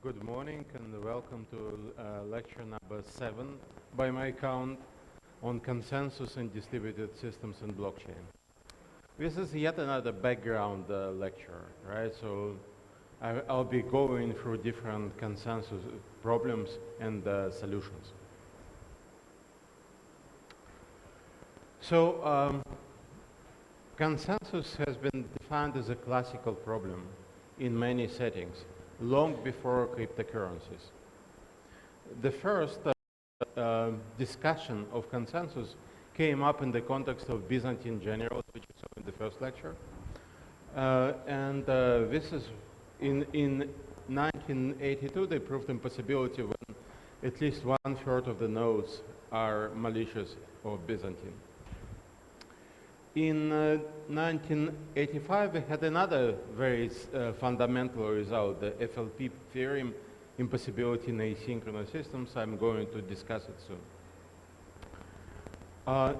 Good morning and welcome to lecture number 7 by my count on consensus in distributed systems and blockchain. This is yet another background lecture, right? So I'll be going through different consensus problems and solutions. So consensus has been defined as a classical problem in many settings, long before cryptocurrencies. The first discussion of consensus came up in the context of Byzantine generals, which we saw in the first lecture. This is in 1982, they proved impossibility when at least 1/3 of the nodes are malicious or Byzantine. In 1985, we had another very fundamental result, the FLP theorem, impossibility in asynchronous systems. I'm going to discuss it soon.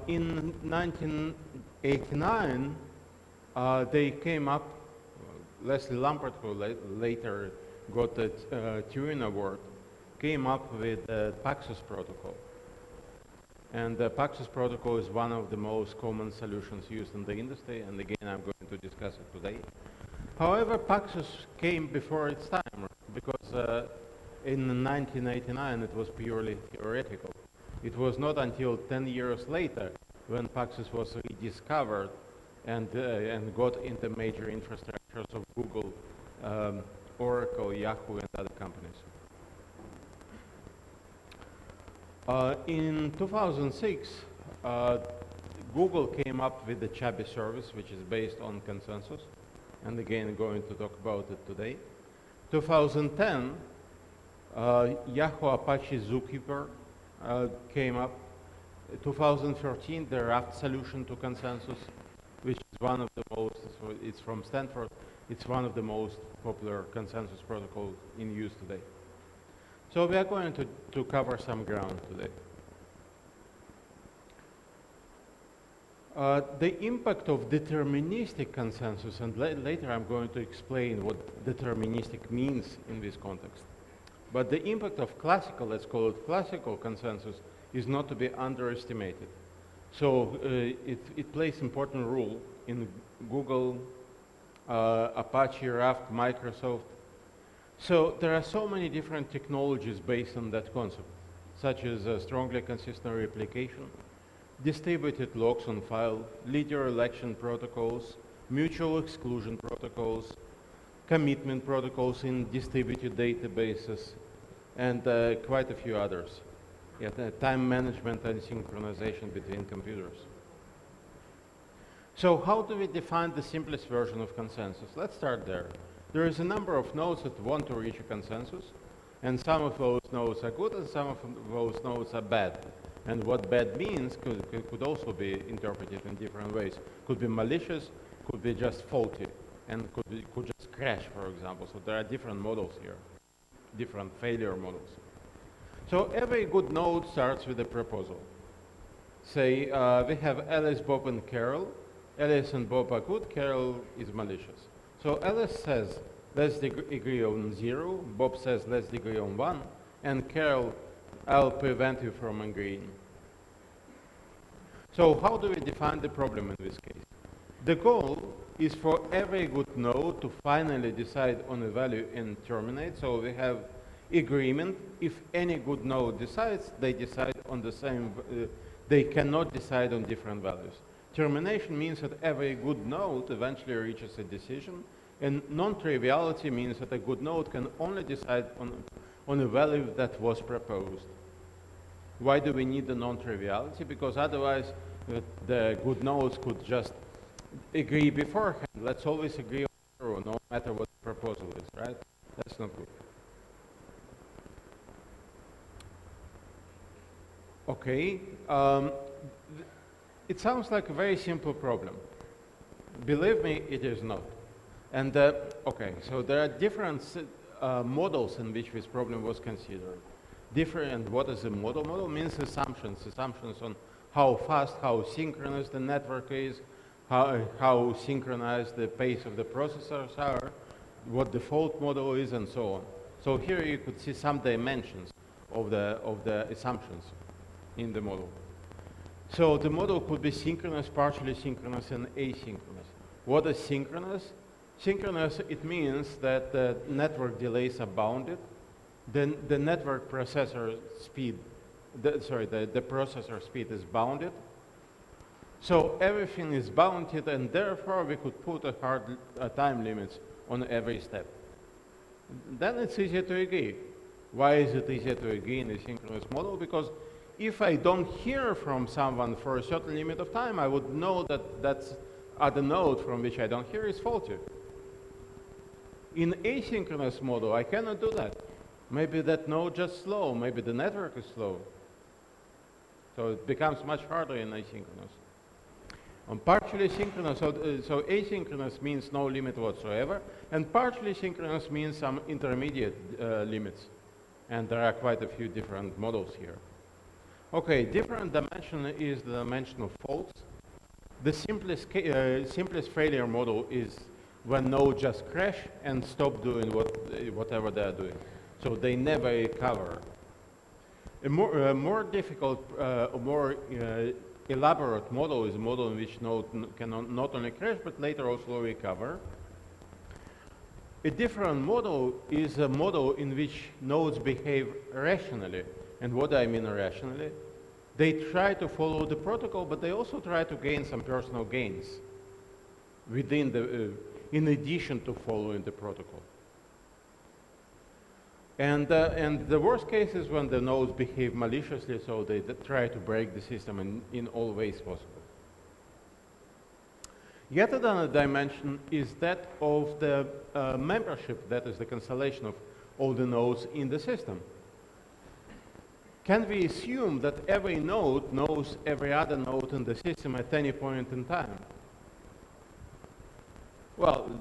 In 1989, they came up, Leslie Lampert, who later got the Turing Award, came up with the Paxos protocol. And the Paxos protocol is one of the most common solutions used in the industry, and again, I'm going to discuss it today. However, Paxos came before its time, because in 1989, it was purely theoretical. It was not until 10 years later when Paxos was rediscovered and got into major infrastructures of Google, Oracle, Yahoo, and other companies. In 2006, Google came up with the Chubby service, which is based on consensus, and again, going to talk about it today. 2010, Yahoo Apache Zookeeper came up. 2013, the Raft solution to consensus, which is one of the most, it's from Stanford, it's one of the most popular consensus protocols in use today. So we are going to cover some ground today. The impact of deterministic consensus, and later I'm going to explain what deterministic means in this context. But the impact of classical, let's call it classical consensus, is not to be underestimated. So it plays important role in Google, Apache, Raft, Microsoft. So there are so many different technologies based on that concept, such as strongly consistent replication, distributed locks on file, leader election protocols, mutual exclusion protocols, commitment protocols in distributed databases, and quite a few others. Yeah, time management and synchronization between computers. So how do we define the simplest version of consensus? Let's start there. There is a number of nodes that want to reach a consensus, and some of those nodes are good and some of those nodes are bad. And what bad means could also be interpreted in different ways. Could be malicious, could be just faulty, and could just crash, for example. So there are different models here, different failure models. So every good node starts with a proposal. Say we have Alice, Bob, and Carol. Alice and Bob are good, Carol is malicious. So Alice says, let's agree on 0, Bob says, let's agree on 1, and Carol, I'll prevent you from agreeing. So how do we define the problem in this case? The goal is for every good node to finally decide on a value and terminate. So we have agreement. If any good node decides, they decide on the same, they cannot decide on different values. Termination means that every good node eventually reaches a decision, and non-triviality means that a good node can only decide on a value that was proposed. Why do we need the non-triviality? Because otherwise the good nodes could just agree beforehand. Let's always agree on 0, no matter what the proposal is, right? That's not good. Okay. It sounds like a very simple problem. Believe me, it is not. And okay, so there are different models in which this problem was considered. Different, what is a model? Model means assumptions on how fast, how synchronous the network is, how synchronized the pace of the processors are, what the fault model is, and so on. So here you could see some dimensions of the assumptions in the model. So the model could be synchronous, partially synchronous, and asynchronous. What is synchronous? Synchronous, it means that the network delays are bounded. Then the network processor speed, the processor speed is bounded. So everything is bounded, and therefore we could put a hard time limits on every step. Then it's easier to agree. Why is it easier to agree in a synchronous model? Because if I don't hear from someone for a certain limit of time, I would know that that's other node from which I don't hear is faulty. In asynchronous model, I cannot do that. Maybe that node just slow, maybe the network is slow. So it becomes much harder in asynchronous. On partially synchronous, so asynchronous means no limit whatsoever, and partially synchronous means some intermediate limits. And there are quite a few different models here. Okay, different dimension is the dimension of faults. The simplest failure model is when nodes just crash and stop doing whatever they are doing. So they never recover. A more difficult, more elaborate model is a model in which node can not only crash but later also recover. A different model is a model in which nodes behave rationally. And what do I mean rationally? They try to follow the protocol, but they also try to gain some personal gains within the, in addition to following the protocol. And the worst case is when the nodes behave maliciously, so they try to break the system in all ways possible. Yet another dimension is that of the membership, that is the constellation of all the nodes in the system. Can we assume that every node knows every other node in the system at any point in time? Well,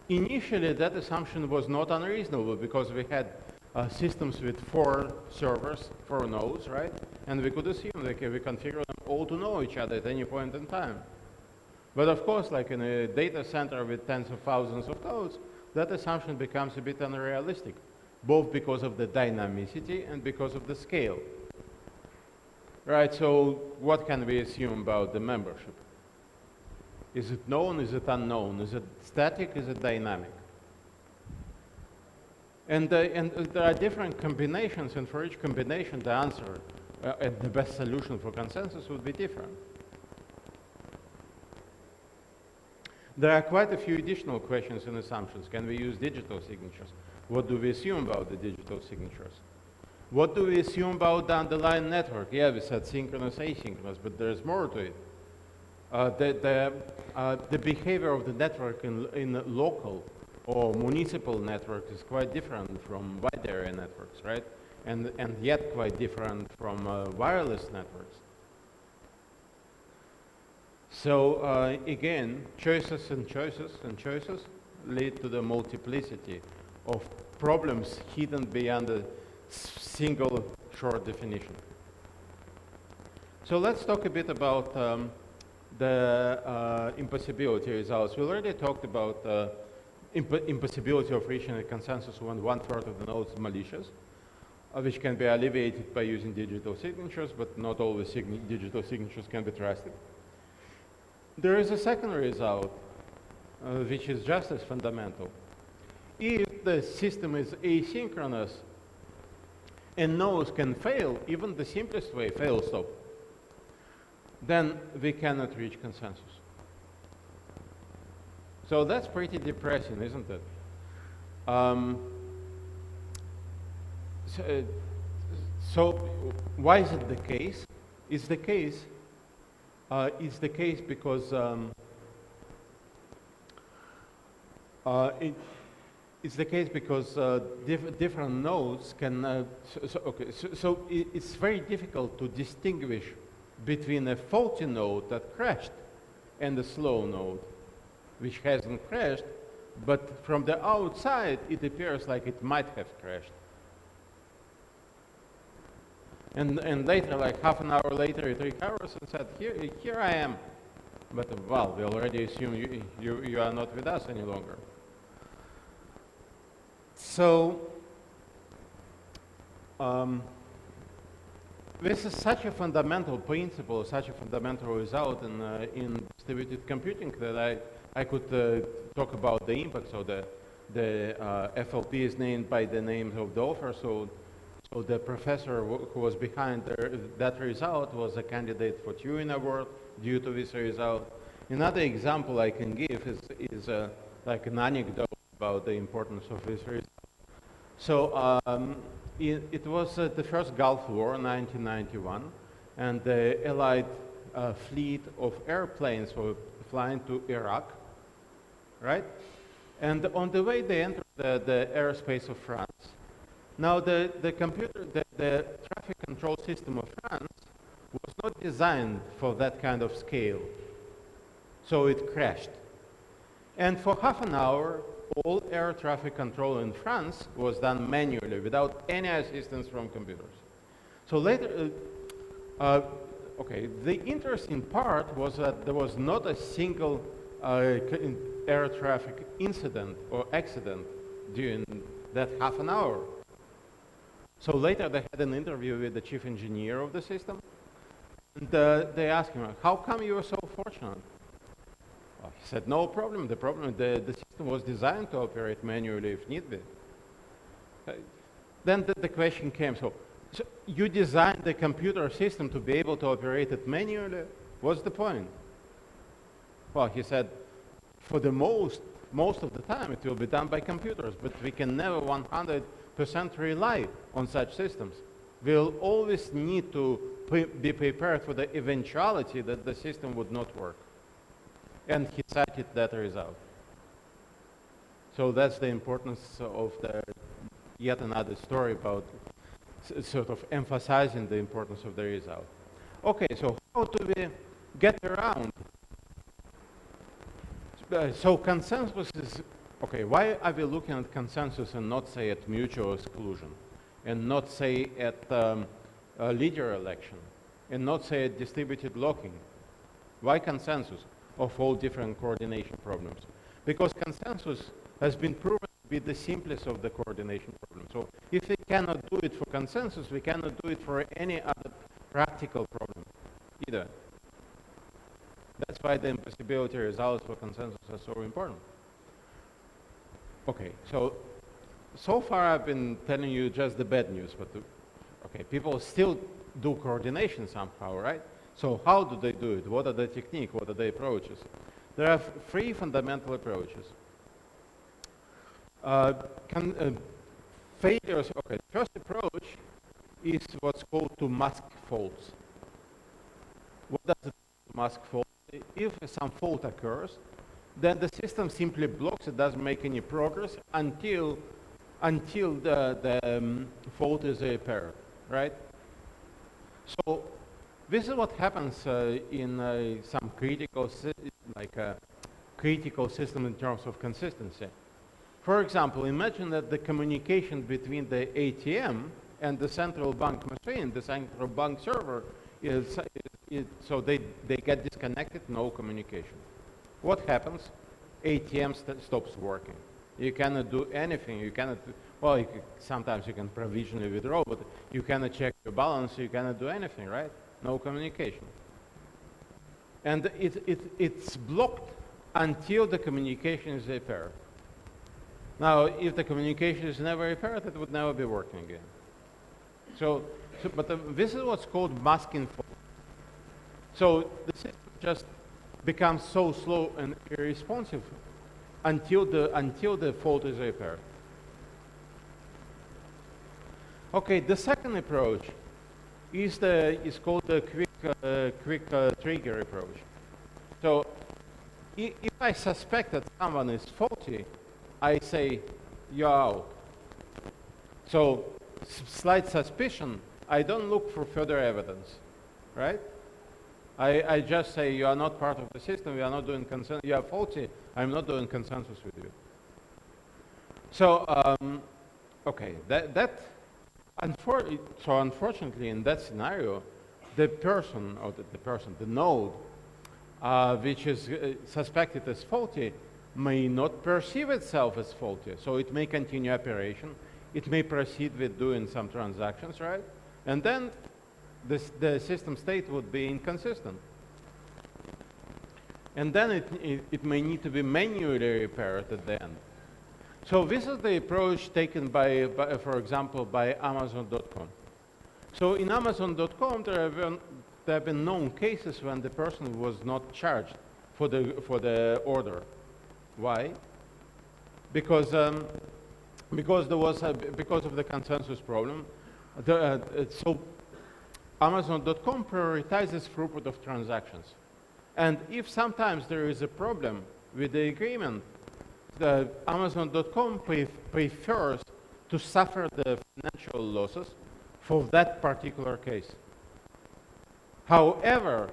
initially that assumption was not unreasonable because we had systems with 4 servers, 4 nodes, right? And we could assume that we configure them all to know each other at any point in time. But of course, like in a data center with tens of thousands of nodes, that assumption becomes a bit unrealistic, both because of the dynamicity and because of the scale. Right, so what can we assume about the membership? Is it known, is it unknown? Is it static, is it dynamic? And there are different combinations, and for each combination the answer and the best solution for consensus would be different. There are quite a few additional questions and assumptions. Can we use digital signatures? What do we assume about the digital signatures? What do we assume about the underlying network? Yeah, we said synchronous, asynchronous, but there's more to it. The behavior of the network in local or municipal networks is quite different from wide area networks, right? And yet quite different from wireless networks. So again, choices and choices and choices lead to the multiplicity of problems hidden beyond a single short definition. So let's talk a bit about the impossibility results. We already talked about impossibility of reaching a consensus when 1/3 of the nodes is malicious, which can be alleviated by using digital signatures, but not always digital signatures can be trusted. There is a second result, which is just as fundamental. If the system is asynchronous and nodes can fail, even the simplest way, fail stop, then we cannot reach consensus. So that's pretty depressing, isn't it? So why is it the case? It's the case because different nodes can. So it's very difficult to distinguish between a faulty node that crashed and a slow node, which hasn't crashed, but from the outside it appears like it might have crashed. And later, like half an hour later, it recovers and said, here I am. But well, we already assume you are not with us any longer. So um, this is such a fundamental principle, such a fundamental result in distributed computing that I could talk about the impact. So the FLP is named by the names of the author. So the professor who was behind that result was a candidate for Turing Award due to this result. Another example I can give is like an anecdote about the importance of this result. So it was the first Gulf War in 1991, and the Allied fleet of airplanes were flying to Iraq, right? And on the way they entered the airspace of France. Now the traffic control system of France was not designed for that kind of scale, so it crashed. And for half an hour, all air traffic control in France was done manually without any assistance from computers. So later, okay, the interesting part was that there was not a single air traffic incident or accident during that half an hour. So later they had an interview with the chief engineer of the system, and they asked him, how come you were so fortunate? Well, he said, no problem. The system was designed to operate manually if need be. Then the question came, so you designed the computer system to be able to operate it manually? What's the point? Well, he said, for the most of the time it will be done by computers, but we can never 100% rely on such systems. We'll always need to be prepared for the eventuality that the system would not work. And he cited that result. So that's the importance of yet another story about sort of emphasizing the importance of the result. Okay, so how do we get around? So consensus is, okay, why are we looking at consensus and not say at mutual exclusion? And not say at a leader election? And not say at distributed locking? Why consensus of all different coordination problems? Because consensus has been proven to be the simplest of the coordination problems. So if we cannot do it for consensus, we cannot do it for any other practical problem either. That's why the impossibility results for consensus are so important. Okay, so far I've been telling you just the bad news, but okay, people still do coordination somehow, right? So how do they do it? What are the techniques? What are the approaches? There are three fundamental approaches. Failures, okay, the first approach is what's called to mask faults. What does it mean to mask fault? If some fault occurs, then the system simply blocks it, doesn't make any progress until the fault is repaired, right? So this is what happens in some critical system in terms of consistency. For example, imagine that the communication between the ATM and the central bank machine, the central bank server, so they get disconnected, no communication. What happens? ATM stops working. You cannot do anything. You cannot, well, sometimes you can provisionally withdraw, but you cannot check your balance, you cannot do anything, right? No communication. And it's blocked until the communication is repaired. Now, if the communication is never repaired, it would never be working again. But this is what's called masking fault. So the system just becomes so slow and irresponsive until the fault is repaired. Okay, the second approach is called the quick trigger approach. So if I suspect that someone is faulty, I say you're out. So slight suspicion, I don't look for further evidence, right? I just say you are not part of the system, we are not doing consensus, you are faulty, I'm not doing consensus with you. So, okay, unfortunately in that scenario, the node, which is suspected as faulty, may not perceive itself as faulty. So it may continue operation, it may proceed with doing some transactions, right? And then the system state would be inconsistent. And then it may need to be manually repaired at the end. So this is the approach taken by for example, by Amazon.com. So in Amazon.com, there have been known cases when the person was not charged for the order. Why? Because there was because of the consensus problem. So Amazon.com prioritizes throughput of transactions. And if sometimes there is a problem with the agreement, the Amazon.com prefers to suffer the financial losses for that particular case. However,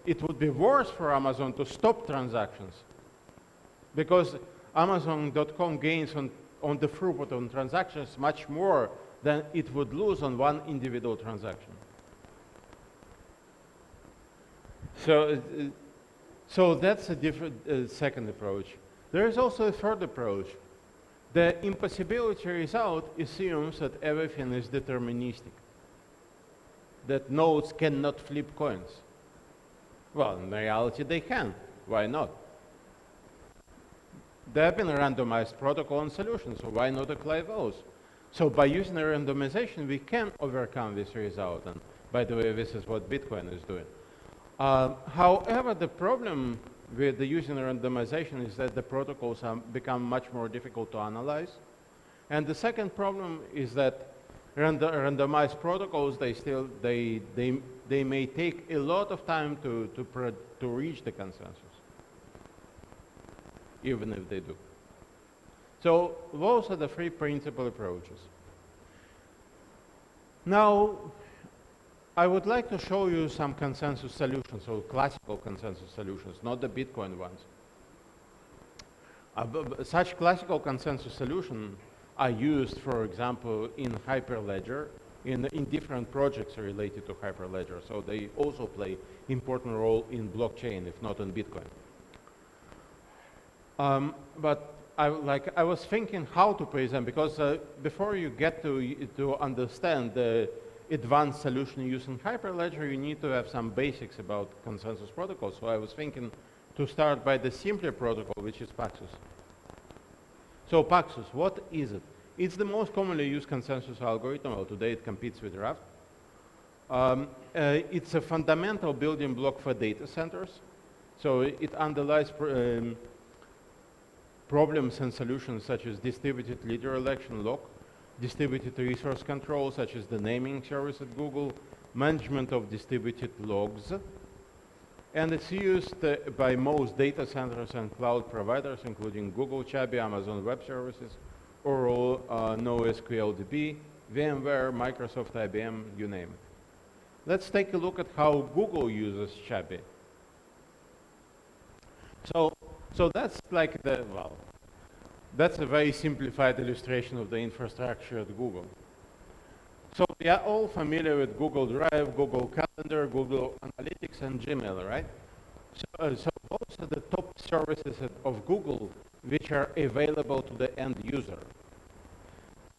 it would be worse for Amazon to stop transactions, because Amazon.com gains on the throughput on transactions much more than it would lose on one individual transaction. So that's a different second approach. There is also a third approach. The impossibility result assumes that everything is deterministic, that nodes cannot flip coins. Well, in reality they can. Why not? There have been randomized protocol and solutions, so why not apply those? So by using a randomization, we can overcome this result. And by the way, this is what Bitcoin is doing. However, the problem with the using randomization is that the protocols become much more difficult to analyze. And the second problem is that randomized protocols, they may take a lot of time to reach the consensus, even if they do. So those are the three principal approaches. Now, I would like to show you some consensus solutions, so classical consensus solutions, not the Bitcoin ones. Such classical consensus solutions are used, for example, in Hyperledger, in different projects related to Hyperledger. So they also play important role in blockchain, if not in Bitcoin. But I was thinking how to present, because before you get to understand the advanced solution using Hyperledger, you need to have some basics about consensus protocols. So I was thinking to start by the simpler protocol, which is Paxos. So Paxos, what is it? It's the most commonly used consensus algorithm. Well, today it competes with Raft. It's a fundamental building block for data centers. So it underlies problems and solutions such as distributed leader election lock, distributed resource control, such as the naming service at Google, management of distributed logs, and it's used by most data centers and cloud providers, including Google, Chubby, Amazon Web Services, Oracle, NoSQLDB, VMware, Microsoft, IBM, you name it. Let's take a look at how Google uses Chubby. So that's like that's a very simplified illustration of the infrastructure at Google. So we are all familiar with Google Drive, Google Calendar, Google Analytics, and Gmail, right? So those are the top services of Google which are available to the end user.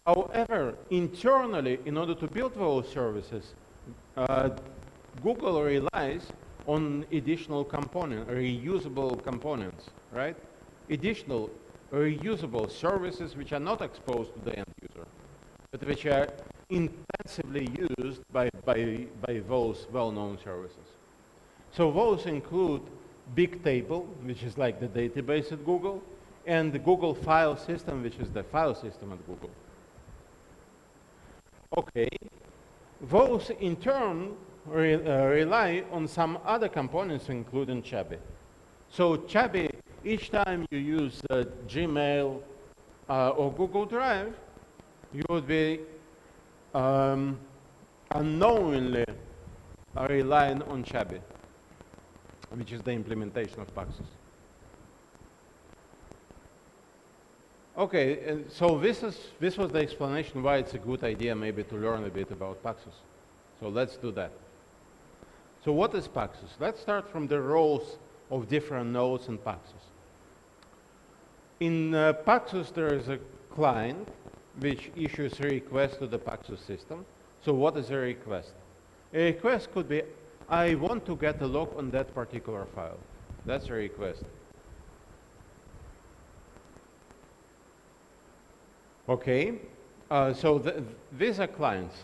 However, internally, in order to build those services, Google relies on additional components, reusable components, right? Additional reusable services which are not exposed to the end user, but which are intensively used by those well-known services. So those include Bigtable, which is like the database at Google, and the Google File System, which is the file system at Google. Okay, those in turn rely on some other components, including Chubby. So Chubby, each time you use Gmail or Google Drive, you would be unknowingly relying on Chubby, which is the implementation of Paxos. Okay, and so this was the explanation why it's a good idea maybe to learn a bit about Paxos. So let's do that. So what is Paxos? Let's start from the roles of different nodes in Paxos. In Paxos, there is a client, which issues a request to the Paxos system. So what is a request? A request could be, I want to get a lock on that particular file. That's a request. Okay, so these are clients.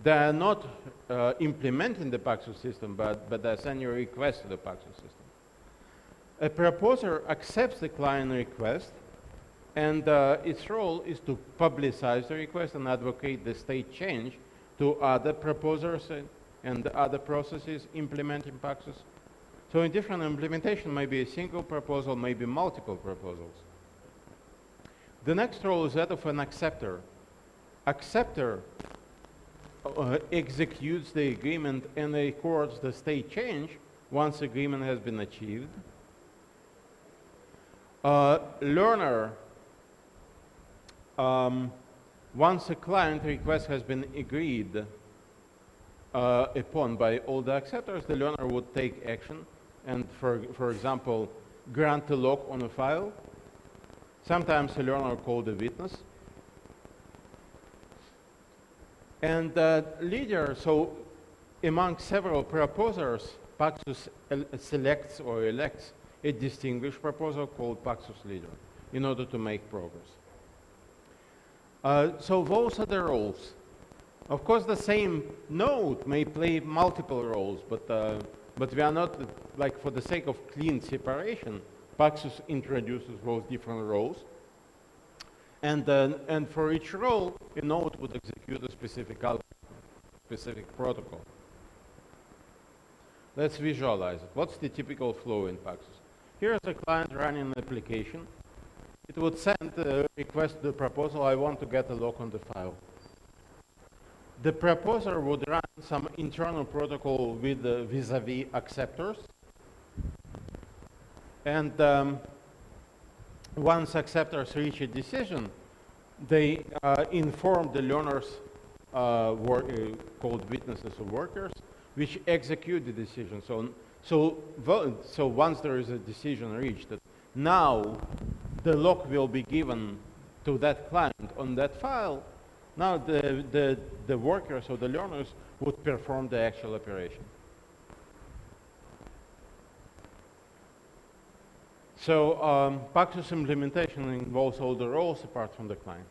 They are not implementing the Paxos system, but they're sending a request to the Paxos system. A proposer accepts the client request, and its role is to publicize the request and advocate the state change to other proposers and other processes implementing Paxos. So in different implementation, maybe a single proposal, maybe multiple proposals. The next role is that of an acceptor. Acceptor executes the agreement and records the state change once agreement has been achieved. Learner, once a client request has been agreed upon by all the acceptors, the learner would take action and, for example, grant a lock on a file. Sometimes a learner called a witness. And leader, so among several proposers, Paxos selects or elects a distinguished proposer called Paxos leader in order to make progress. So those are the roles. Of course, the same node may play multiple roles, but we are not, like for the sake of clean separation, Paxos introduces those different roles. And for each role, a node would execute a specific algorithm, specific protocol. Let's visualize it. What's the typical flow in Paxos? Here's a client running an application. It would send a request to the proposal, I want to get a lock on the file. The proposer would run some internal protocol with the vis-a-vis acceptors. And once acceptors reach a decision, they inform the learners, called witnesses or workers, which execute the decision. So once there is a decision reached, that now the lock will be given to that client on that file, now the workers or the learners would perform the actual operation. So Paxos implementation involves all the roles apart from the client.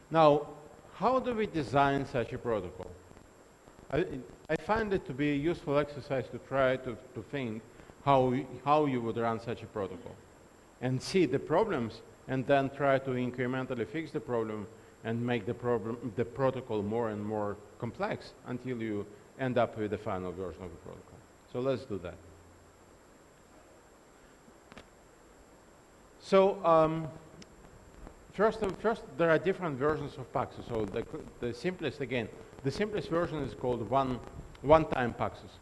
Now, how do we design such a protocol? I find it to be a useful exercise to try to think how you would run such a protocol and see the problems and then try to incrementally fix the problem and make the protocol more and more complex until you end up with the final version of the protocol. So let's do that. So first, there are different versions of Paxos. So the simplest version is called one-time Paxos.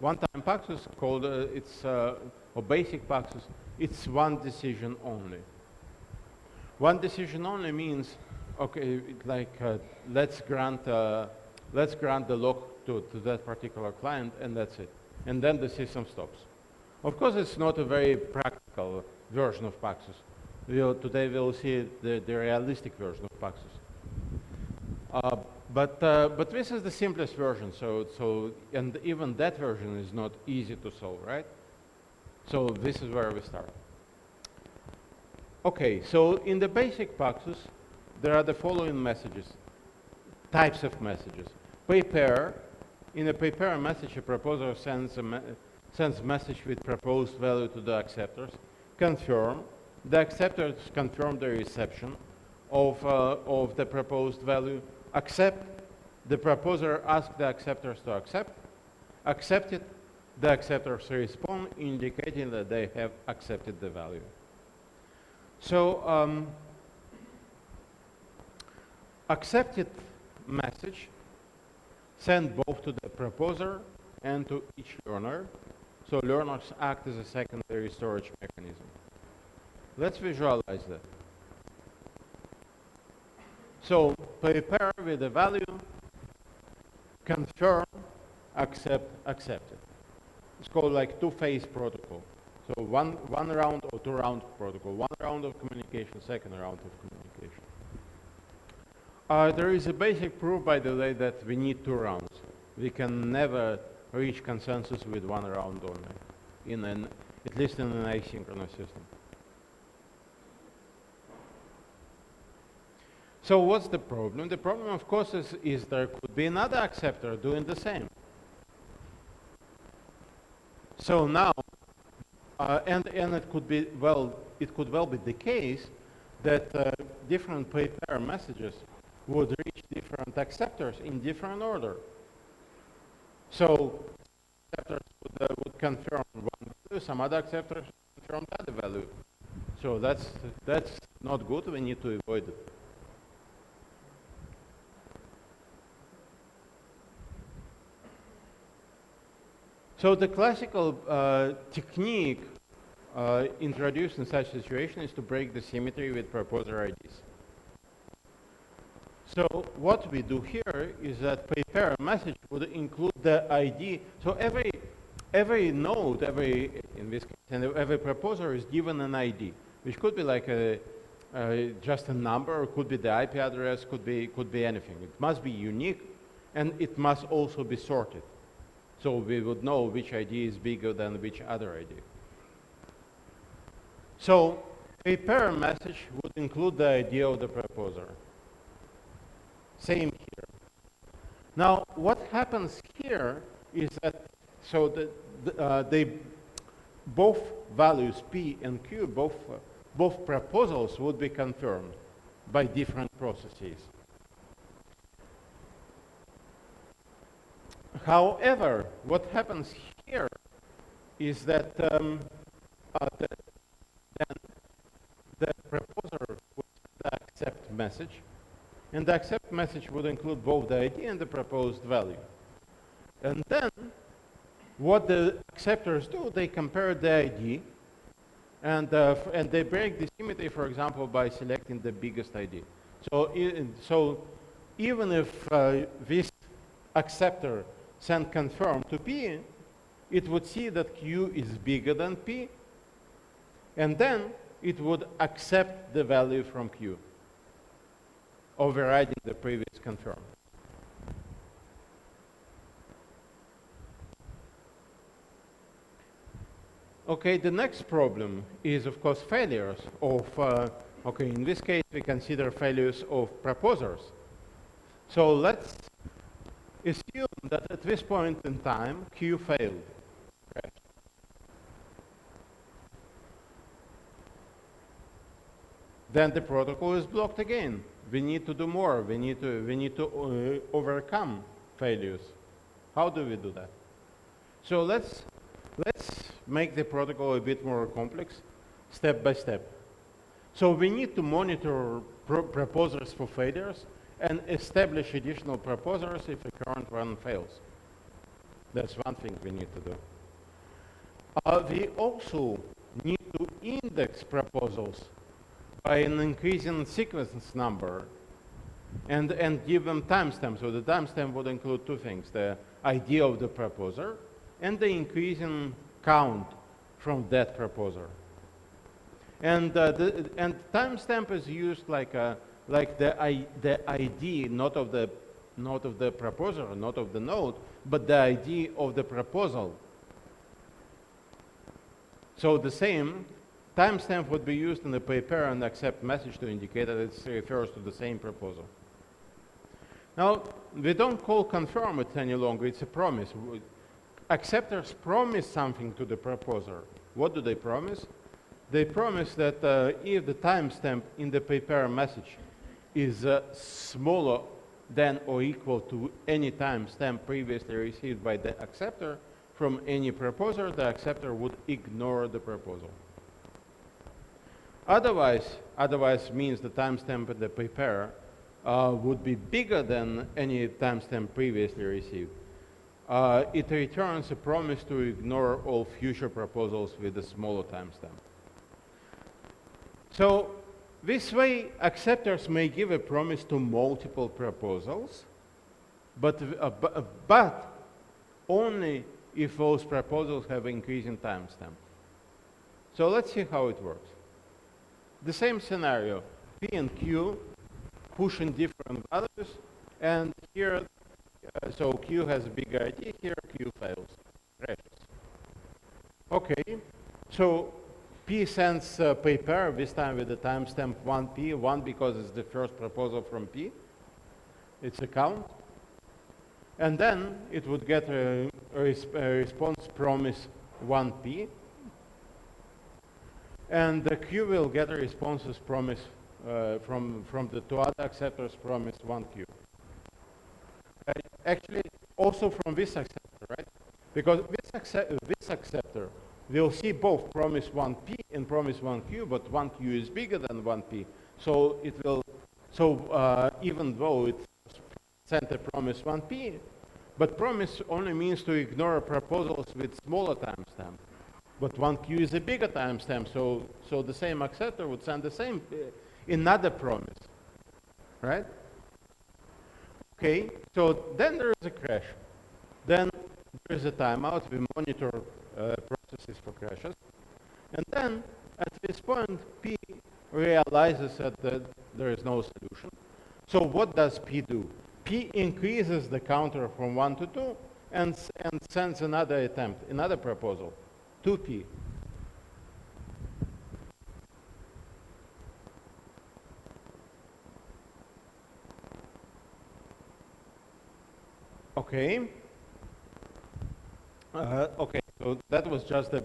One-time Paxos called or basic Paxos. It's one decision only. One decision only means, okay, let's grant the lock to that particular client, and that's it. And then the system stops. Of course, it's not a very practical version of Paxos. Today we'll see the realistic version of Paxos. But this is the simplest version. And even that version is not easy to solve, right? So this is where we start. Okay, so in the basic Paxos, there are the following messages, types of messages. Prepare. In a prepare message, a proposer sends message with proposed value to the acceptors. Confirm. The acceptors confirm the reception of the proposed value. Accept. The proposer asks the acceptors to accept. Accepted. The acceptors respond, indicating that they have accepted the value. So accepted message send both to the proposer and to each learner. So learners act as a secondary storage mechanism. Let's visualize that. So prepare with the value, confirm, accept, accepted. It's called like two-phase protocol. So one round or two round protocol, one round of communication, second round of communication. There is a basic proof, by the way, that we need two rounds. We can never reach consensus with one round only, at least in an asynchronous system. So what's the problem? The problem, of course, is there could be another acceptor doing the same. So now, and it could be, it could well be the case that different pair messages would reach different acceptors in different order. So acceptors would confirm one value, some other acceptors confirm the other value. So that's not good. We need to avoid it. So the classical technique introduced in such situation is to break the symmetry with proposer IDs. So what we do here is that pair message would include the ID. So every node, in this case, and every proposer is given an ID, which could be like just a number, or could be the IP address, could be anything. It must be unique, and it must also be sorted. So we would know which ID is bigger than which other ID. So a pair message would include the ID of the proposer. Same here. Now, what happens here is that, so both values P and Q, both proposals would be confirmed by different processes. However, what happens here is that then the proposer would send the accept message, and the accept message would include both the ID and the proposed value. And then what the acceptors do, they compare the ID, and they break the symmetry, for example, by selecting the biggest ID. So even if this acceptor send confirm to P, it would see that Q is bigger than P, and then it would accept the value from Q, overriding the previous confirm. Okay, the next problem is, of course, failures of, okay, in this case, we consider failures of proposers. So let's assume that at this point in time, Q failed. Correct. Then the protocol is blocked again. We need to do more. We need to overcome failures. How do we do that? So let's make the protocol a bit more complex, step by step. So we need to monitor proposers for failures and establish additional proposers if the current one fails. That's one thing we need to do. We also need to index proposals by an increasing sequence number and give them timestamp. So the timestamp would include two things: the ID of the proposer and the increasing count from that proposer. And timestamp is used like the ID, not of the proposer, not of the node, but the ID of the proposal. So the same timestamp would be used in the prepare and accept message to indicate that it refers to the same proposal. Now, we don't call confirm it any longer, it's a promise. Acceptors promise something to the proposer. What do they promise? They promise that if the timestamp in the prepare message is smaller than or equal to any timestamp previously received by the acceptor from any proposer, the acceptor would ignore the proposal. Otherwise means the timestamp in the prepare would be bigger than any timestamp previously received. It returns a promise to ignore all future proposals with a smaller timestamp. So this way, acceptors may give a promise to multiple proposals, but only if those proposals have increasing timestamp. So let's see how it works. The same scenario, P and Q push in different values, and here, so Q has a big ID, here Q fails, crashes. Okay, so P sends a paper, this time with the timestamp 1P, 1 because it's the first proposal from P. It's a count. And then it would get a response promise 1P. And the Q will get a responses promise from the two other acceptors promise 1Q. Actually, also from this acceptor, right? Because this acceptor will see both promise 1P and promise 1Q, but 1Q is bigger than 1P. So it will, even though it sent a promise 1P, but promise only means to ignore proposals with smaller timestamp. But 1Q is a bigger timestamp, so the same acceptor would send the same, another promise, right? Okay, so then there is a crash. Then there is a timeout. We monitor processes for crashes. And then at this point, P realizes that there is no solution. So what does P do? P increases the counter from 1 to 2 and sends another attempt, another proposal, 2P. Okay. Okay, so that was just the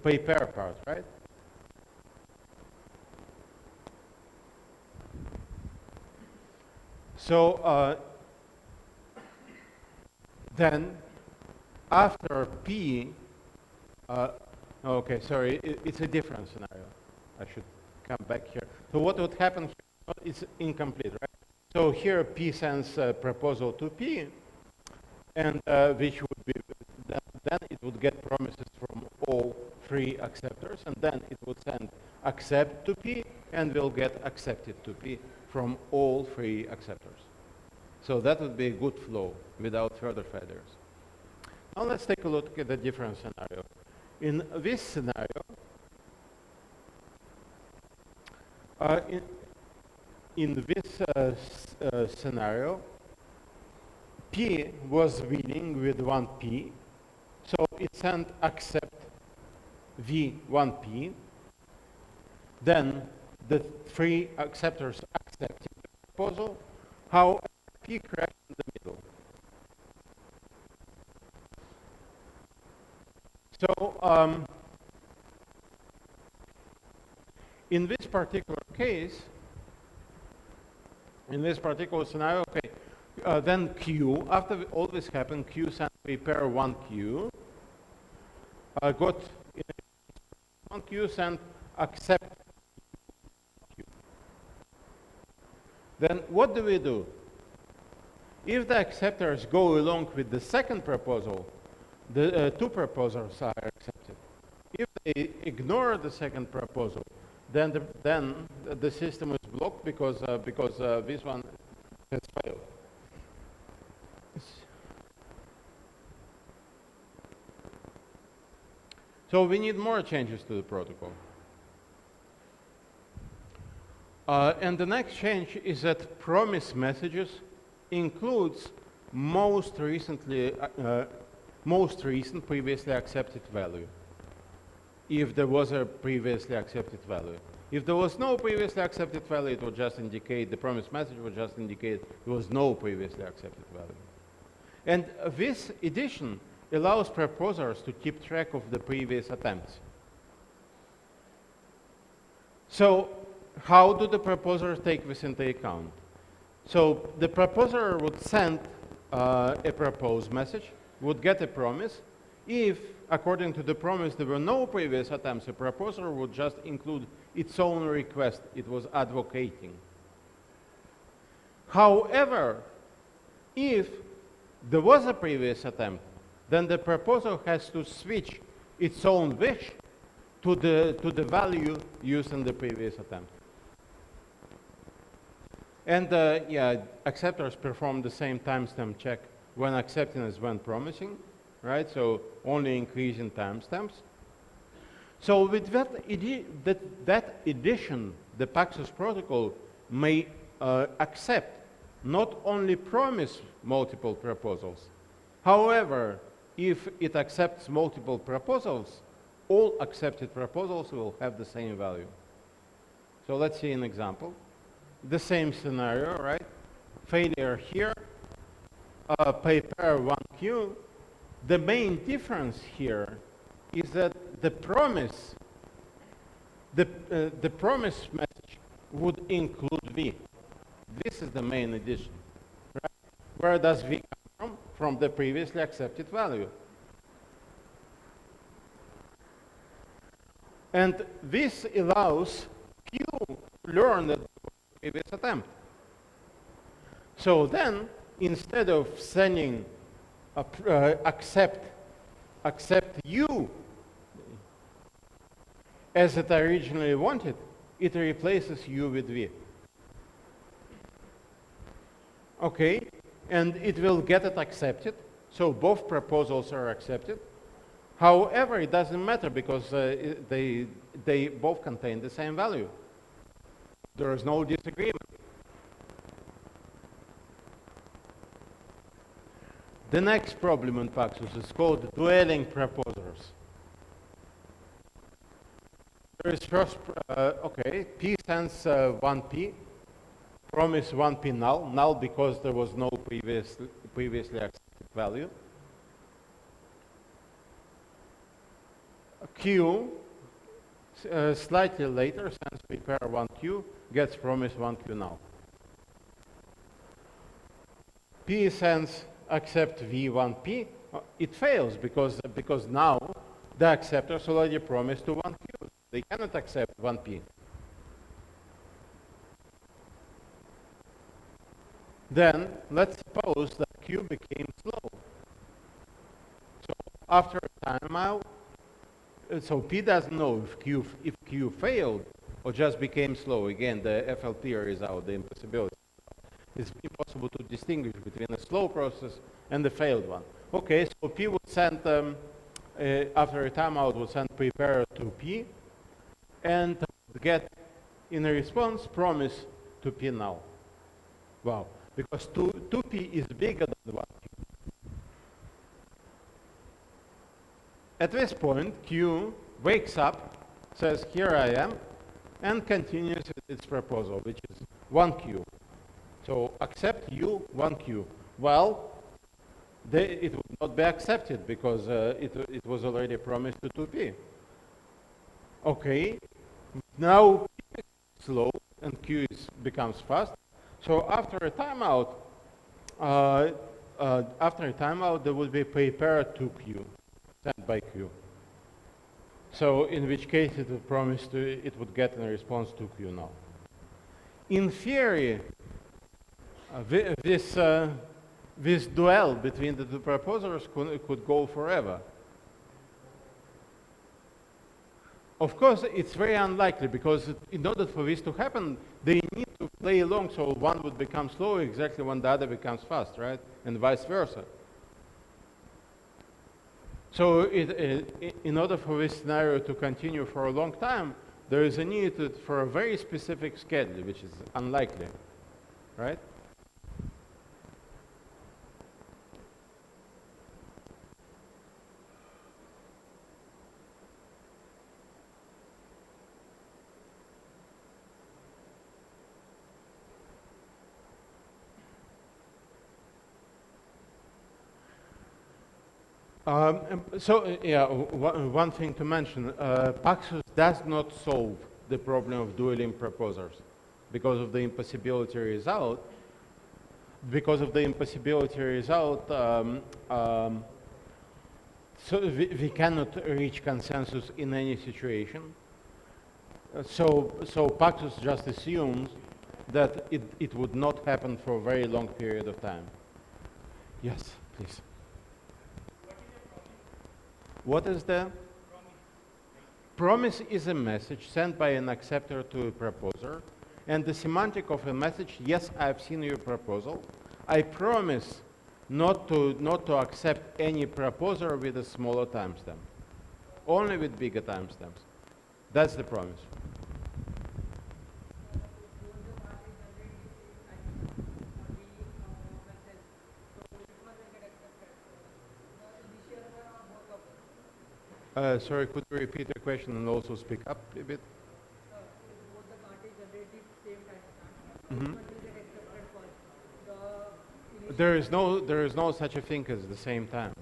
pay pair part, right? So then after P, okay, sorry, it's a different scenario. I should come back here. So what would happen here is incomplete, right? So here P sends a proposal to P, and which would be, then it would get promises from all three acceptors, and then it would send accept to P, and will get accepted to P from all three acceptors. So that would be a good flow without further failures. Now let's take a look at the different scenario. In this scenario, in this scenario, P was winning with 1P, so it sent accept V1P. Then the three acceptors accepted the proposal. However, P crashed in the middle. So in this particular case, in this particular scenario, okay, then Q, after all this happened, Q sent pair 1Q, got 1Q sent accept Q. Then what do? If the acceptors go along with the second proposal, the two proposals are accepted. If they ignore the second proposal, then the system is blocked because this one has failed. So we need more changes to the protocol. And the next change is that promise messages includes most recent previously accepted value, if there was a previously accepted value. If there was no previously accepted value, it would just indicate, the promise message would just indicate there was no previously accepted value. And this addition allows proposers to keep track of the previous attempts. So how do the proposers take this into account? So the proposer would send a proposed message, would get a promise. If, according to the promise, there were no previous attempts, the proposer would just include its own request it was advocating. However, if there was a previous attempt, then the proposer has to switch its own wish to the value used in the previous attempt. And acceptors perform the same timestamp check when accepting as when promising, right? So only increasing timestamps. So with that addition, the Paxos protocol may accept, not only promise multiple proposals. However, if it accepts multiple proposals, all accepted proposals will have the same value. So let's see an example. The same scenario, right? Failure here, pair 1Q. The main difference here is that the promise message would include V. This is the main addition. Right? Where does V come from? From the previously accepted value. And this allows Q to learn the previous attempt. So then, instead of sending accept U as it originally wanted, it replaces U with V. Okay, and it will get it accepted, so both proposals are accepted. However, it doesn't matter because they both contain the same value. There is no disagreement. The next problem in Paxos is called dueling proposers. There is first, okay, P sends 1P, promise 1P null because there was no previously accepted value. Q, slightly later, sends prepare 1Q, gets promise 1Q null. P sends accept V1P, it fails because now the acceptors already promised to 1Q. They cannot accept 1P. Then let's suppose that Q became slow. So after a timeout, so P doesn't know if Q failed or just became slow. Again, the FLP is out, the impossibility. It's impossible to distinguish between a slow process and the failed one. Okay, so P would send, after a timeout, would send prepare to P and get, in a response, promise to P null. Wow, because 2P is bigger than 1Q. At this point, Q wakes up, says, here I am, and continues with its proposal, which is 1Q. So accept U, 1Q. Well, it would not be accepted because it was already promised to 2P. Okay, now P is slow and Q becomes fast. So after a timeout, there will be prepare to Q, sent by Q. So in which case it would promise it would get a response to Q now. In theory, this duel between the two proposers could go forever. Of course, it's very unlikely because in order for this to happen, they need to play along so one would become slow exactly when the other becomes fast, right? And vice versa. So in order for this scenario to continue for a long time, there is a need for a very specific schedule, which is unlikely, right? One thing to mention, Paxos does not solve the problem of dueling proposers because of the impossibility result. Because of the impossibility result, so we cannot reach consensus in any situation. So Paxos just assumes that it would not happen for a very long period of time. Yes, please. What is the promise? Is a message sent by an acceptor to a proposer, and the semantic of a message, yes, I've seen your proposal. I promise not to accept any proposer with a smaller timestamp, only with bigger timestamps. That's the promise. Sorry, could you repeat the question and also speak up a bit? Mhm. There is no such a thing as the same time.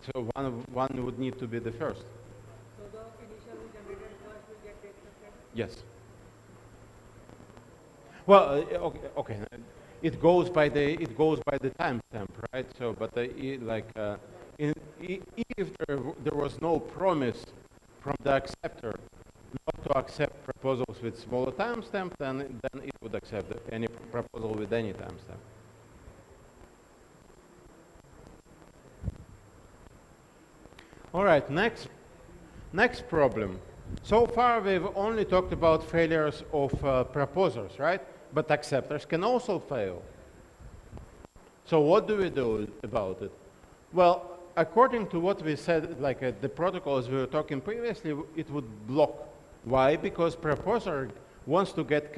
So one would need to be the first. Yes. Well, okay. It goes by the timestamp, right? So, but if there was no promise from the acceptor not to accept proposals with smaller timestamp, then it would accept any proposal with any timestamp. All right. Next problem. So far, we've only talked about failures of proposers, right? But acceptors can also fail. So what do we do about it? Well, according to what we said, the protocols we were talking previously, it would block. Why? Because proposer wants to get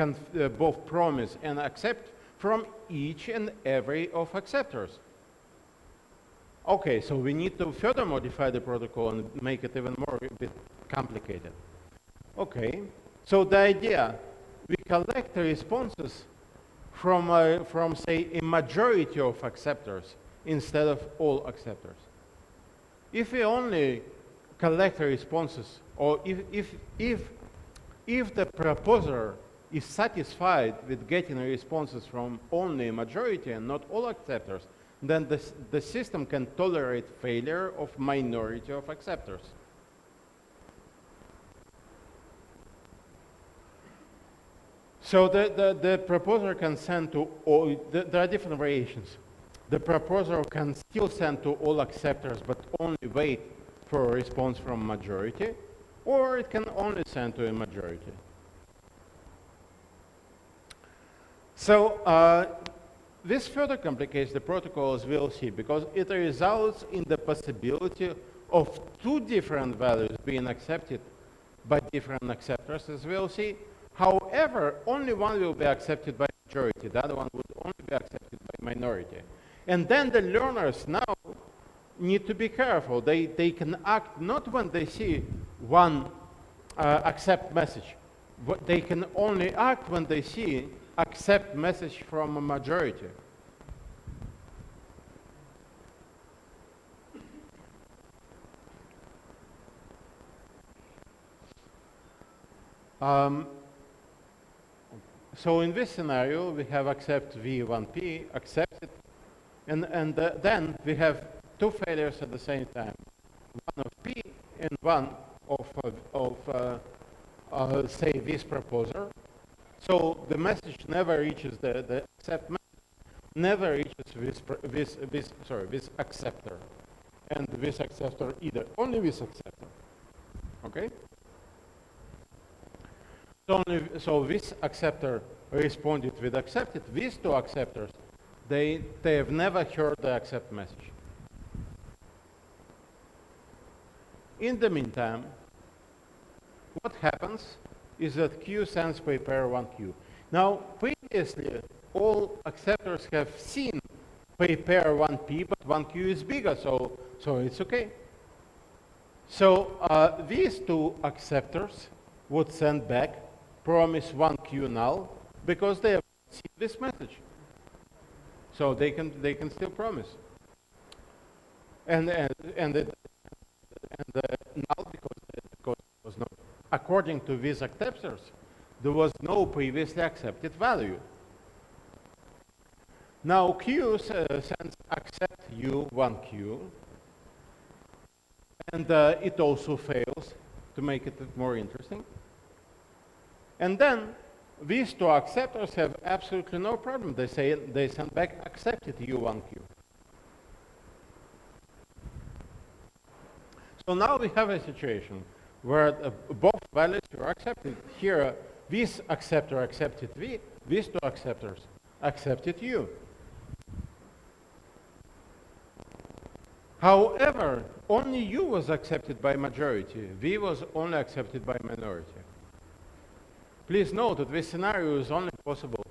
both promise and accept from each and every of acceptors. Okay, so we need to further modify the protocol and make it even more a bit complicated. Okay, so the idea, we collect the responses from say, a majority of acceptors instead of all acceptors. If we only collect the responses, or if the proposer is satisfied with getting the responses from only a majority and not all acceptors, then the system can tolerate failure of minority of acceptors. So the proposer can send to all, there are different variations. The proposer can still send to all acceptors, but only wait for a response from majority, or it can only send to a majority. So this further complicates the protocol, as we'll see, because it results in the possibility of two different values being accepted by different acceptors, as we'll see. However, only one will be accepted by majority, the other one would only be accepted by minority. And then the learners now need to be careful. They can act not when they see one accept message. They can only act when they see accept message from a majority. So in this scenario, we have accept v1p, accept it, and then we have two failures at the same time, one of p and one of say this proposer. So the message never reaches the accept message, never reaches this acceptor, and this acceptor either, only this acceptor. Okay. So this acceptor responded with accepted. These two acceptors, they have never heard the accept message. In the meantime, what happens is that Q sends prepare 1Q. Now, previously, all acceptors have seen prepare 1P, but 1Q is bigger, so it's okay. So these two acceptors would send back promise 1Q null because they have seen this message. So they can still promise. And null because it was not, according to these acceptors, there was no previously accepted value. Now Q sends accept U1Q, and it also fails to make it more interesting. And then these two acceptors have absolutely no problem. They send back accepted U1Q. So now we have a situation where both values are accepted. Here, this acceptor accepted V, these two acceptors accepted U. However, only U was accepted by majority. V was only accepted by minority. Please note that this scenario is only possible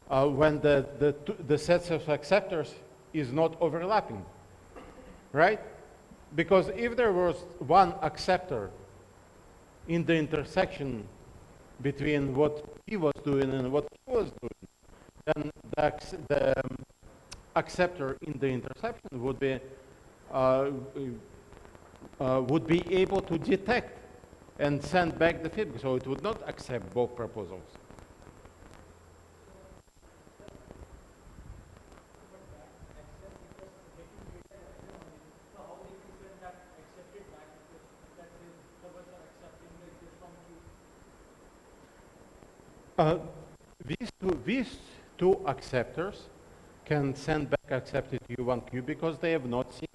when the sets of acceptors is not overlapping, right? Because if there was one acceptor in the intersection between what P was doing and what Q was doing, then the acceptor in the intersection would be able to detect and send back the feedback, so it would not accept both proposals. These two acceptors can send back accepted U1Q because they have not seen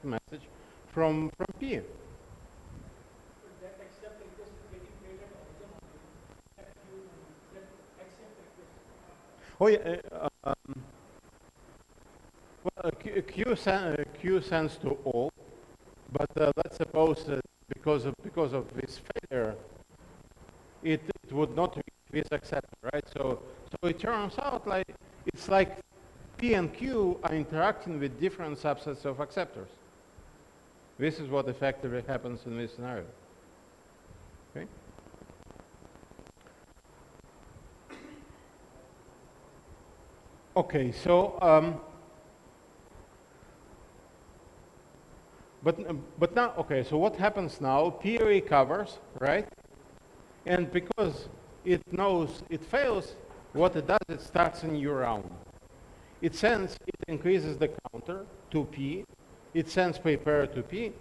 the message from P. Oh yeah. Well, Q sends to all, but let's suppose that because of this failure, it would not reach this acceptor, right? So it turns out like it's like P and Q are interacting with different subsets of acceptors. This is what effectively happens in this scenario. Okay. Okay, so but now, okay, so what happens now? P recovers, right? And because it knows it fails, what it does, it starts a new round. It increases the counter to P. It sends prepare to P.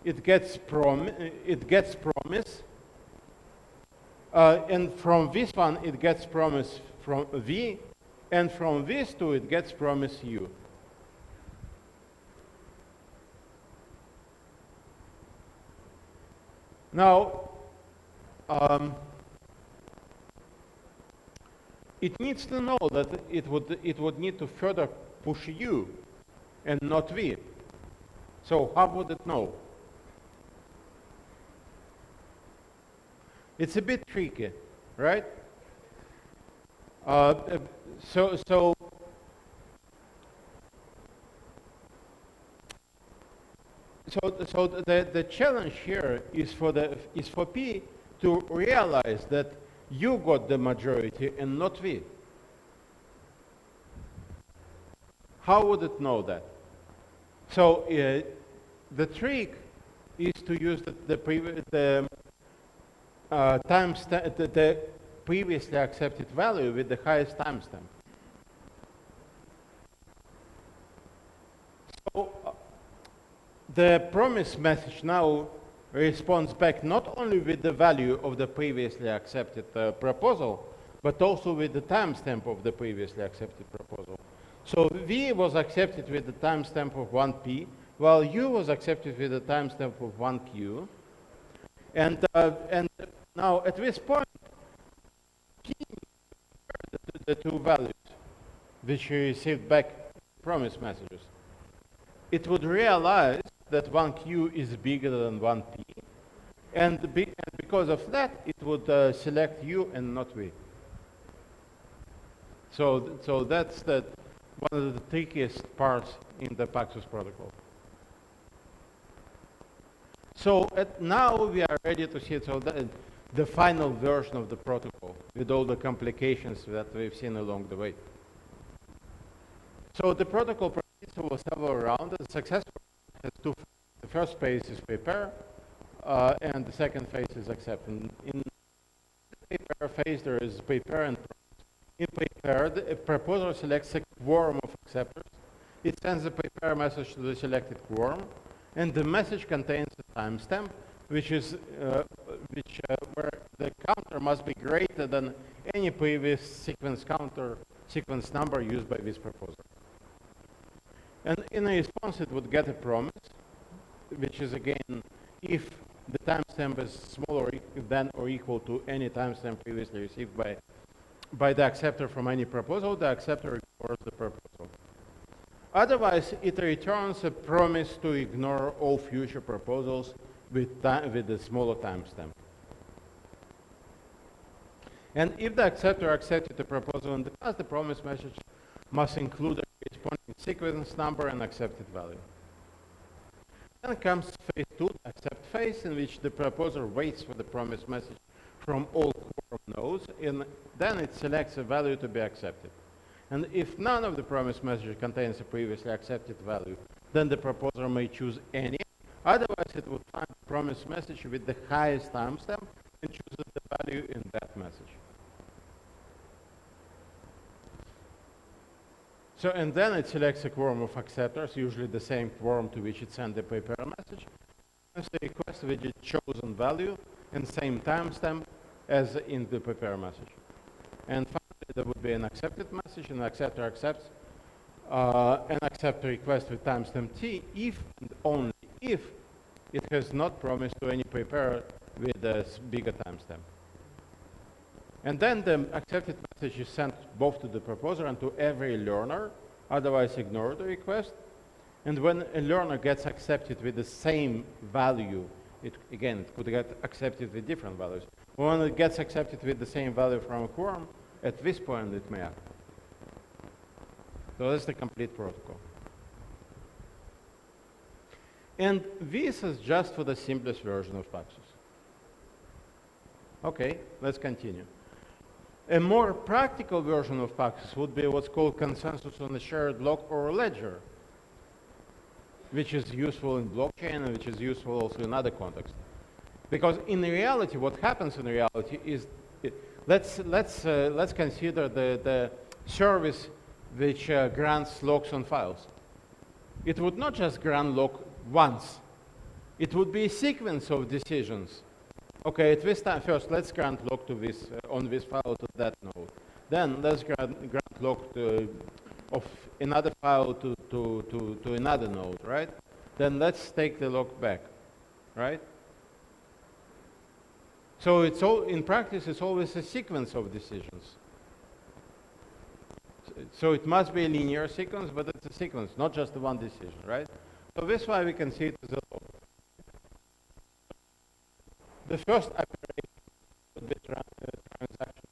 It gets promise, and from this one it gets promise from V, and from these two it gets promise U. Now, it needs to know that it would need to further push U and not V. So how would it know? It's a bit tricky, right? So the challenge here is for P to realize that you got the majority and not V. How would it know that? So the trick is to use the previously accepted value with the highest timestamp. So the promise message now responds back not only with the value of the previously accepted proposal, but also with the timestamp of the previously accepted proposal. So V was accepted with the timestamp of 1P, while U was accepted with the timestamp of 1Q. And now at this point, P compared the two values which he received back promise messages. It would realize that 1Q is bigger than 1P, and because of that, it would select U and not V. So that's one of the trickiest parts in the Paxos protocol. So now we are ready to see the final version of the protocol with all the complications that we've seen along the way. So the protocol proceeds over several rounds. The successful has two phases. The first phase is prepare, and the second phase is accept. In the prepare phase, there is prepare and promise. In prepare, the proposer selects a quorum of acceptors. It sends a prepare message to the selected quorum, and the message contains a timestamp, which is where the counter must be greater than any previous sequence number used by this proposer. And in response, it would get a promise, which is again, if the timestamp is smaller than or equal to any timestamp previously received by the acceptor from any proposal, the acceptor ignores the proposal. Otherwise, it returns a promise to ignore all future proposals with a smaller timestamp. And if the acceptor accepted the proposal in the past, the promise message must include a corresponding sequence number and accepted value. Then comes phase 2, the accept phase, in which the proposer waits for the promise message from all quorum nodes, and then it selects a value to be accepted. And if none of the promise messages contains a previously accepted value, then the proposer may choose any. Otherwise, it would find the promise message with the highest timestamp and chooses the value in that message. So, and then it selects a quorum of acceptors, usually the same quorum to which it sent the prepare message, and the request with its chosen value and same timestamp as in the prepare message. And finally, there would be an accepted message, and the acceptor accepts an acceptor request with timestamp t if and only if it has not promised to any preparer with a bigger timestamp. And then the accepted message is sent both to the proposer and to every learner, otherwise ignore the request. And when a learner gets accepted with the same value, it could get accepted with different values. When it gets accepted with the same value from a quorum, at this point it may act. So that's the complete protocol. And this is just for the simplest version of Paxos. Okay, let's continue. A more practical version of Paxos would be what's called consensus on a shared lock or ledger, which is useful in blockchain and which is useful also in other contexts. Because in reality, what happens in reality is, let's consider the service which grants locks on files. It would not just grant lock once. It would be a sequence of decisions. Okay, at this time, first let's grant lock to this on this file to that node. Then let's grant lock of another file to another node, right? Then let's take the lock back, right? So it's all in practice. It's always a sequence of decisions. So it must be a linear sequence, but it's a sequence, not just one decision, right? So this is why we can see it as a lock. The first operation would be transaction.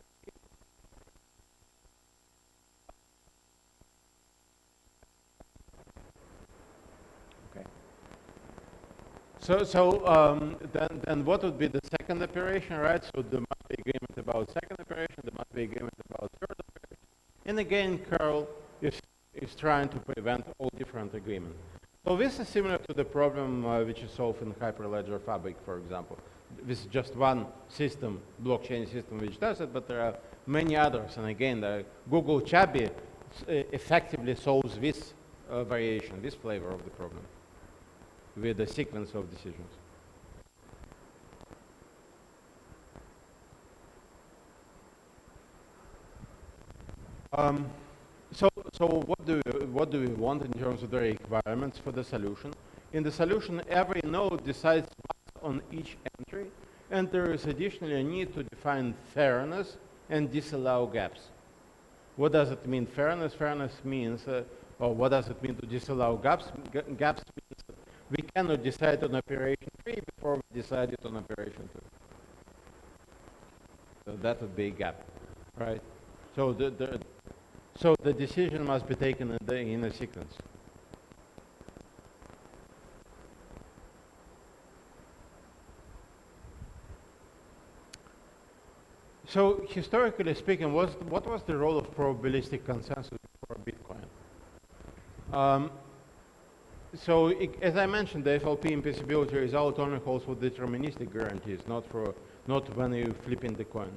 Okay. So then what would be the second operation, right? So there must be agreement about second operation. There must be agreement about third operation. And again, curl is trying to prevent all different agreements. So this is similar to the problem which is solved in Hyperledger Fabric, for example. This is just one system, blockchain system, which does it, but there are many others. And again, the Google Chubby effectively solves this variation, this flavor of the problem, with a sequence of decisions. So what do we want in terms of the requirements for the solution? In the solution, every node decides what's on each entry, and there is additionally a need to define fairness and disallow gaps. What does it mean, fairness? Fairness means, or what does it mean to disallow gaps? Gaps means that we cannot decide on operation 3 before we decided on operation 2. So that would be a gap, right? So the decision must be taken in a sequence. So historically speaking, what was the role of probabilistic consensus for Bitcoin? As I mentioned, the FLP impossibility result only holds for deterministic guarantees, not when you flip in the coin.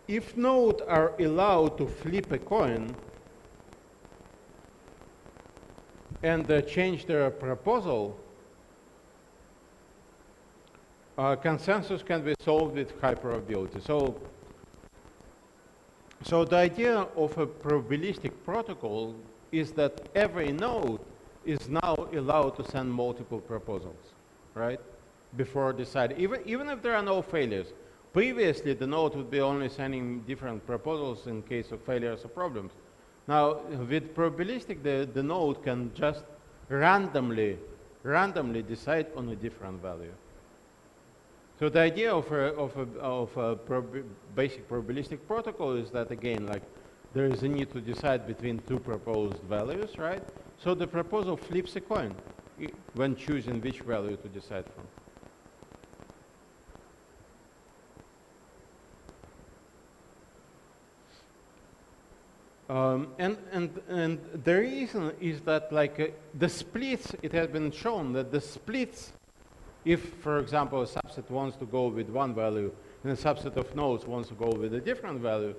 If nodes are allowed to flip a coin and change their proposal, consensus can be solved with high probability. So the idea of a probabilistic protocol is that every node is now allowed to send multiple proposals, right? Before deciding, even if there are no failures. Previously, the node would be only sending different proposals in case of failures or problems. Now, with probabilistic, the node can just randomly decide on a different value. So the idea of a basic probabilistic protocol is that, again, like there is a need to decide between two proposed values, right? So the proposal flips a coin when choosing which value to decide from. And the reason is that, like, the splits, it has been shown that the splits, if, for example, a subset wants to go with one value and a subset of nodes wants to go with a different value,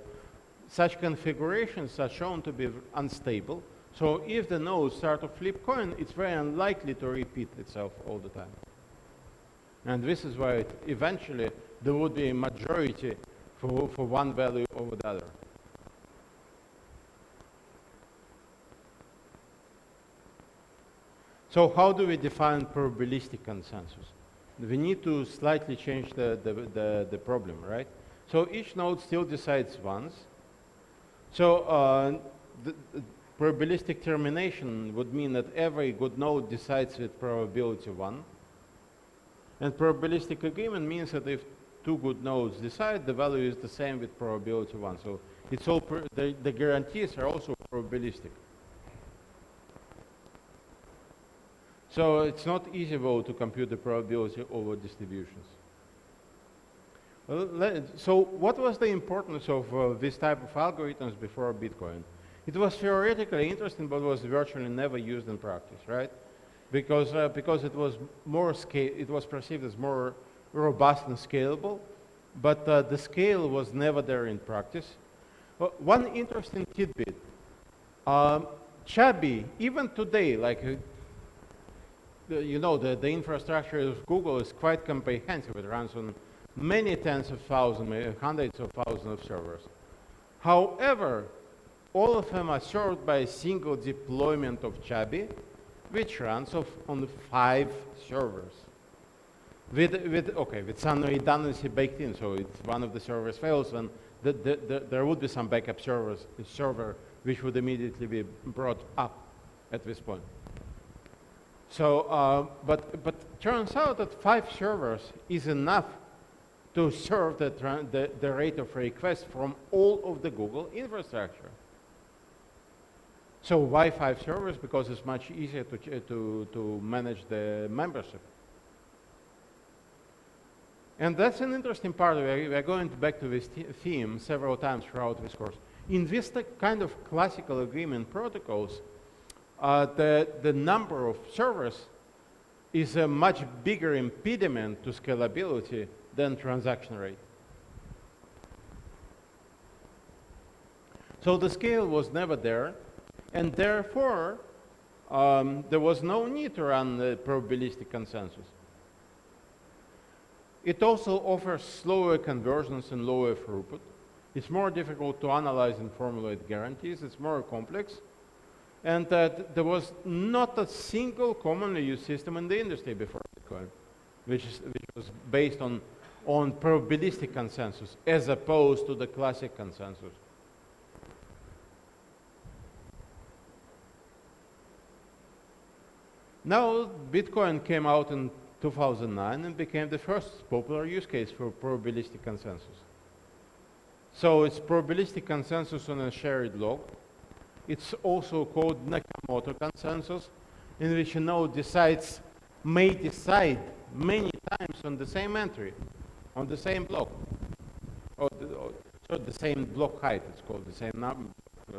such configurations are shown to be unstable. So if the nodes start to flip coin, it's very unlikely to repeat itself all the time. And this is why eventually there would be a majority for one value over the other. So how do we define probabilistic consensus? We need to slightly change the problem, right? So each node still decides once. So the probabilistic termination would mean that every good node decides with probability 1. And probabilistic agreement means that if two good nodes decide, the value is the same with probability 1. So it's all the guarantees are also probabilistic. So it's not easy, though, to compute the probability over distributions. Well, so what was the importance of this type of algorithms before Bitcoin? It was theoretically interesting, but was virtually never used in practice, right? Because it was it was perceived as more robust and scalable, but the scale was never there in practice. One interesting tidbit: Chubby, even today, like. You know, the infrastructure of Google is quite comprehensive. It runs on many tens of thousands, hundreds of thousands of servers. However, all of them are served by a single deployment of Chubby, which runs on 5 servers. With some redundancy baked in, so if one of the servers fails, then there would be some backup server which would immediately be brought up at this point. So, but turns out that 5 servers is enough to serve the rate of request from all of the Google infrastructure. So why 5 servers? Because it's much easier to manage the membership. And that's an interesting part. We're going back to this theme several times throughout this course. In this kind of classical agreement protocols, the number of servers is a much bigger impediment to scalability than transaction rate. So the scale was never there, and therefore there was no need to run the probabilistic consensus. It also offers slower conversions and lower throughput. It's more difficult to analyze and formulate guarantees. It's more complex. And there was not a single commonly used system in the industry before Bitcoin, which was based on probabilistic consensus as opposed to the classic consensus. Now, Bitcoin came out in 2009 and became the first popular use case for probabilistic consensus. So it's probabilistic consensus on a shared log. It's also called Nakamoto consensus, in which a node may decide many times on the same entry, on the same block, so the same block height. It's called the same number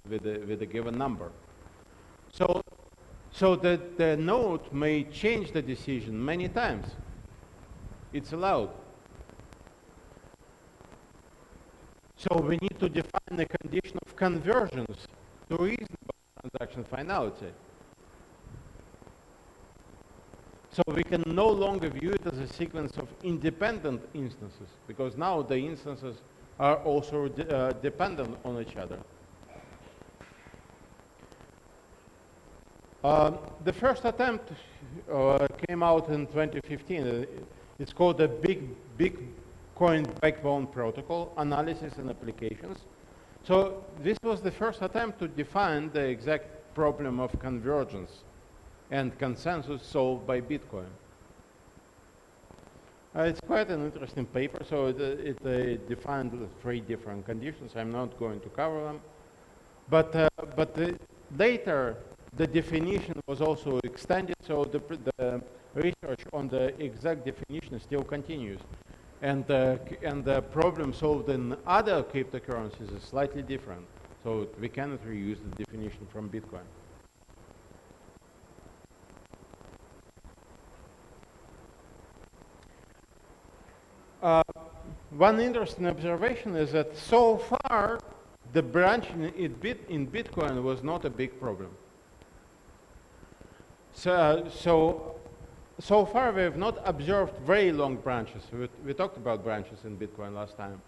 with a given number. So the node may change the decision many times. It's allowed. So we need to define the condition of conversions to reasonable transaction finality. So we can no longer view it as a sequence of independent instances, because now the instances are also dependent on each other. The first attempt came out in 2015. It's called the Big coined backbone protocol, analysis and applications. So this was the first attempt to define the exact problem of convergence and consensus solved by Bitcoin. It's quite an interesting paper, so it defined 3 different conditions. I'm not going to cover them. But later, the definition was also extended, so the research on the exact definition still continues. And the problem solved in other cryptocurrencies is slightly different. So we cannot reuse the definition from Bitcoin. One interesting observation is that so far, the branching in Bitcoin was not a big problem. So far, we have not observed very long branches. We talked about branches in Bitcoin last time.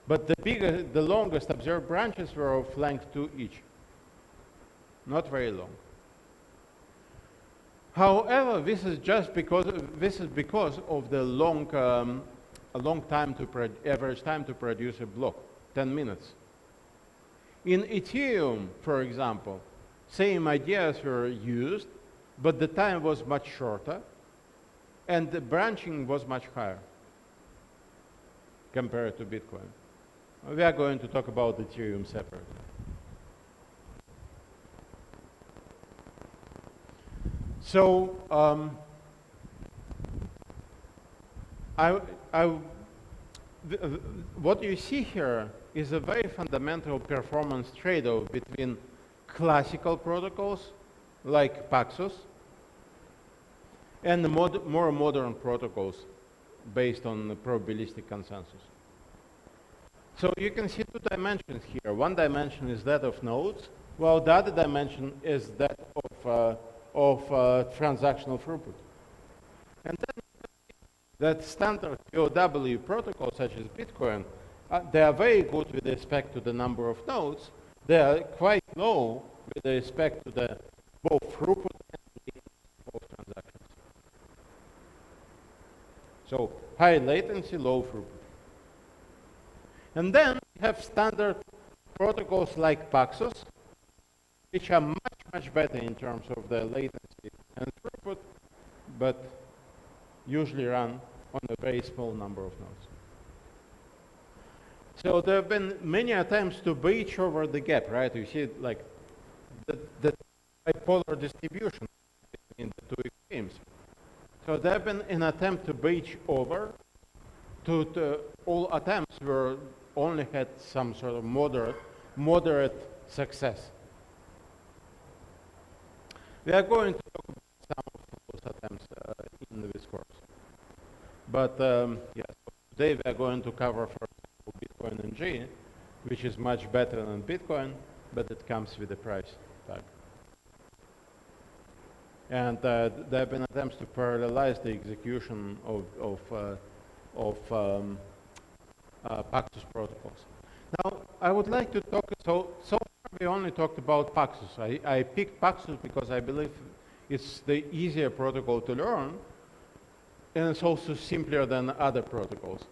But the longest observed branches were of length 2 each. Not very long. However, this is because of the average time to produce a block, 10 minutes. In Ethereum, for example, same ideas were used, but the time was much shorter, and the branching was much higher compared to Bitcoin. We are going to talk about Ethereum separately. So what you see here is a very fundamental performance trade-off between classical protocols like Paxos and the more modern protocols based on the probabilistic consensus. So you can see 2 dimensions here. One dimension is that of nodes, while the other dimension is that of transactional throughput. And then that standard POW protocols such as Bitcoin, they are very good with respect to the number of nodes. They are quite low with respect to the both throughput and latency of transactions. So high latency, low throughput. And then we have standard protocols like Paxos, which are much, much better in terms of the latency and throughput, but usually run on a very small number of nodes. So there have been many attempts to breach over the gap, right? You see like the bipolar distribution between the 2 extremes. So there have been an attempt to breach over. All attempts only had some sort of moderate success. We are going to talk about some of those attempts in this course. But yes, today we are going to cover, for example, Bitcoin NG, which is much better than Bitcoin, but it comes with a price tag. And there have been attempts to parallelize the execution of Paxos protocols. Now, I would like to talk, so far we only talked about Paxos. I picked Paxos because I believe it's the easier protocol to learn, and it's also simpler than other protocols.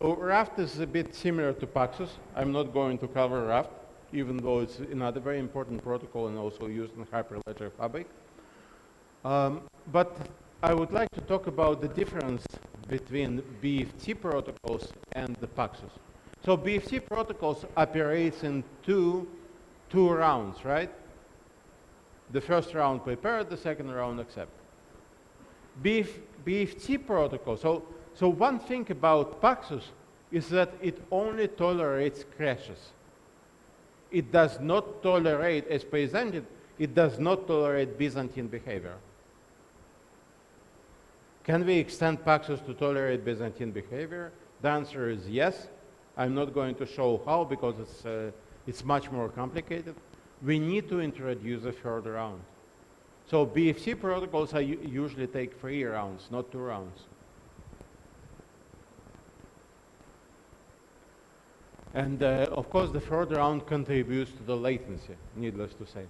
So Raft is a bit similar to Paxos. I'm not going to cover Raft, even though it's another very important protocol and also used in Hyperledger Fabric. But I would like to talk about the difference between BFT protocols and the Paxos. So BFT protocols operates in two rounds, right? The first round prepared, the second round accept. BFT protocol, so one thing about Paxos is that it only tolerates crashes. It does not tolerate, as presented, it does not tolerate Byzantine behavior. Can we extend Paxos to tolerate Byzantine behavior? The answer is yes. I'm not going to show how because it's much more complicated. We need to introduce a third round. So BFT protocols usually take 3 rounds, not 2 rounds. And of course, the third round contributes to the latency, needless to say.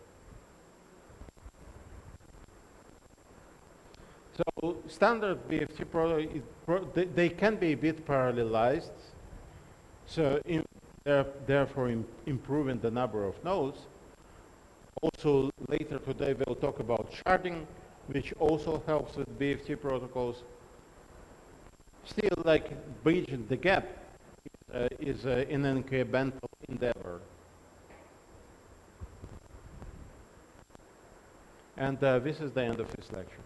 So So standard BFT they can be a bit parallelized, so therefore improving the number of nodes. Also later today we'll talk about sharding, which also helps with BFT protocols. Still, like bridging the gap is an incremental endeavor. And this is the end of this lecture.